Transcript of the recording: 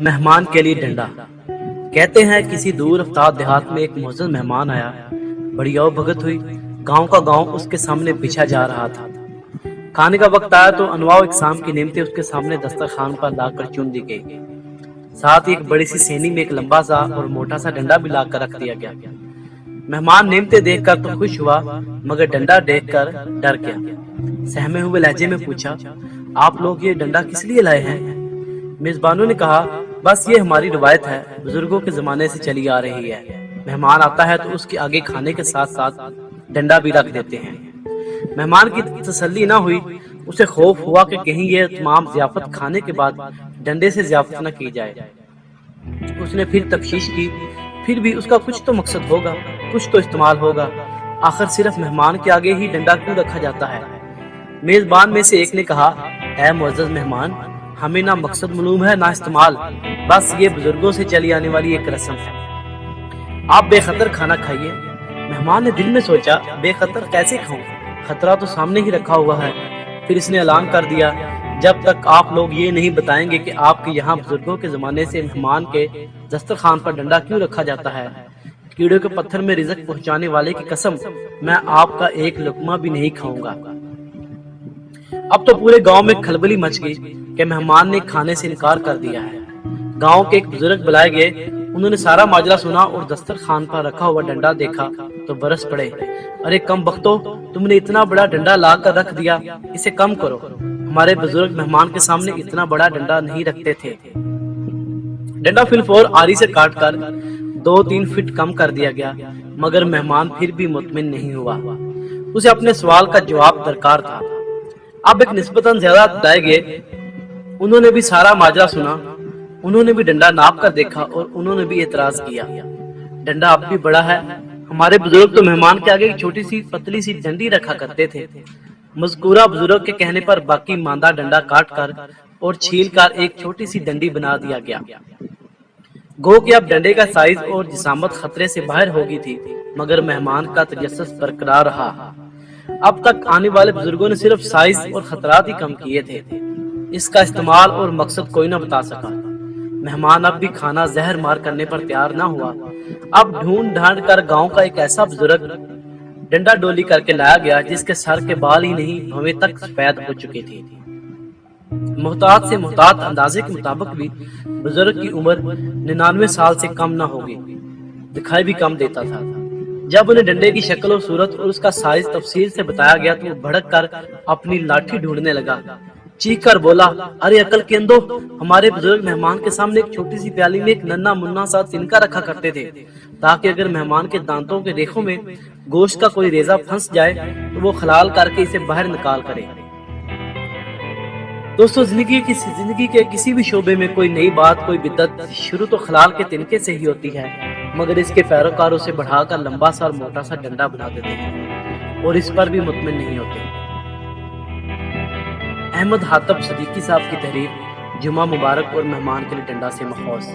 مہمان کے لیے ڈنڈا۔ کہتے ہیں کسی دور افتاد دیہات میں ایک معزز مہمان آیا، بڑی او بھگت ہوئی، گاؤں کا گاؤں اس کے سامنے بچھا جا رہا تھا۔ کھانے کا وقت آیا تو انواع و اقسام کی نعمتیں اس کے سامنے دسترخوان پر لا کر چن دی گئی، ساتھ ہی ایک بڑی سی سینی میں ایک لمبا سا اور موٹا سا ڈنڈا بھی لا کر رکھ دیا گیا۔ مہمان نعمتیں دیکھ کر تو خوش ہوا، مگر ڈنڈا دیکھ کر ڈر گیا۔ سہمے ہوئے لہجے میں پوچھا، آپ لوگ یہ ڈنڈا کس لیے لائے ہیں؟ میزبانوں نے کہا، بس یہ ہماری روایت ہے، بزرگوں کے زمانے سے چلی آ رہی ہے۔ مہمان آتا ہے تو اس کے آگے کھانے کے ساتھ ساتھ ڈنڈا بھی رکھ دیتے ہیں۔ مہمان کی تسلی نہ ہوئی، اسے خوف ہوا کہ کہیں یہ تمام ضیافت کھانے کے بعد ڈنڈے سے ضیافت نہ کی جائے۔ اس نے پھر تفتیش کی، پھر بھی اس کا کچھ تو مقصد ہوگا، کچھ تو استعمال ہوگا، آخر صرف مہمان کے آگے ہی ڈنڈا کیوں رکھا جاتا ہے؟ میزبان میں سے ایک نے کہا، اے معزز مہمان، ہمیں نہ مقصد معلوم ہے نہ استعمال، بس یہ بزرگوں سے چلی آنے والی ایک رسم ہے، آپ بے خطر کھانا کھائیے۔ مہمان نے دل میں سوچا، بے خطر کیسے کھاؤں، خطرہ تو سامنے ہی رکھا ہوا ہے۔ پھر اس نے اعلان کر دیا، جب تک آپ لوگ یہ نہیں بتائیں گے کہ آپ کے یہاں بزرگوں کے زمانے سے مہمان کے دسترخوان پر ڈنڈا کیوں رکھا جاتا ہے، کیڑے کے پتھر میں رزق پہنچانے والے کی قسم، میں آپ کا ایک لقمہ بھی نہیں کھاؤں گا۔ اب تو پورے گاؤں میں کھلبلی مچ گئی کہ مہمان نے کھانے سے انکار کر دیا ہے۔ گاؤں کے ایک بزرگ بلائے گئے، انہوں نے سارا ماجرا سنا اور دسترخوان پر رکھا ہوا ڈنڈا دیکھا تو برس پڑے، ارے کم بختو، تم نے اتنا بڑا ڈنڈا لا کر رکھ دیا، اسے کم کرو، ہمارے بزرگ مہمان کے سامنے اتنا بڑا ڈنڈا نہیں رکھتے تھے۔ ڈنڈا فی الفور آری سے کاٹ کر 2-3 فٹ کم کر دیا گیا، مگر مہمان پھر بھی مطمئن نہیں ہوا، اسے اپنے سوال کا جواب درکار تھا۔ اب ایک نسبتاً زیادہ دائے گئے، انہوں نے بھی سارا ماجرا سنا، انہوں نے بھی ڈنڈا ناپ کر دیکھا اور انہوں نے بھی اعتراض کیا، ڈنڈا اب بھی بڑا ہے، ہمارے بزرگ تو مہمان کے آگے ایک چھوٹی سی پتلی سی ڈنڈی رکھا کرتے تھے۔ مذکورہ بزرگ کے کہنے پر باقی ماندہ ڈنڈا کاٹ کر اور چھیل کر ایک چھوٹی سی ڈنڈی بنا دیا گیا۔ گو کہ اب ڈنڈے کا سائز اور جسامت خطرے سے باہر ہو گئی تھی، مگر مہمان کا تجسس برقرار رہا۔ اب تک آنے والے بزرگوں نے صرف سائز اور خطرات ہی کم کیے تھے، اس کا استعمال اور مقصد کوئی نہ بتا سکا۔ مہمان اب بھی کھانا زہر مار کرنے پر تیار نہ ہوا۔ اب ڈھونڈ ڈھانڈ کر گاؤں کا ایک ایسا بزرگ ڈنڈا ڈولی کر کے لایا گیا جس کے سر کے بال ہی نہیں بھویں تک سفید ہو چکے تھے۔ محتاط سے محتاط اندازے کے مطابق بھی بزرگ کی عمر 99 سال سے کم نہ ہوگی، دکھائی بھی کم دیتا تھا۔ جب انہیں ڈنڈے کی شکل و صورت اور اس کا سائز تفصیل سے بتایا گیا تو وہ بھڑک کر اپنی لاٹھی ڈھونڈنے لگا، چیخ کر بولا، ارے عقل کے اندھو، ہمارے بزرگ مہمان کے سامنے ایک چھوٹی سی پیالی میں ایک ننا منا سا تنکا رکھا کرتے تھے، تاکہ اگر مہمان کے دانتوں کے ریخوں میں گوشت کا کوئی ریزہ پھنس جائے تو وہ خلال کر کے اسے باہر نکال کرے۔ دوستو، زندگی کے کسی بھی شعبے میں کوئی نئی بات، کوئی بدعت شروع تو خلال کے تنکے سے ہی ہوتی ہے، مگر اس کے پیروکار اسے بڑھا کر لمبا سا اور موٹا سا ڈنڈا بنا دیتے ہیں اور اس پر بھی مطمئن نہیں ہوتے۔ احمد حاتب صدیقی صاحب کی تحریر، جمعہ مبارک اور مہمان کے لیے ڈنڈا سے ماخوذ۔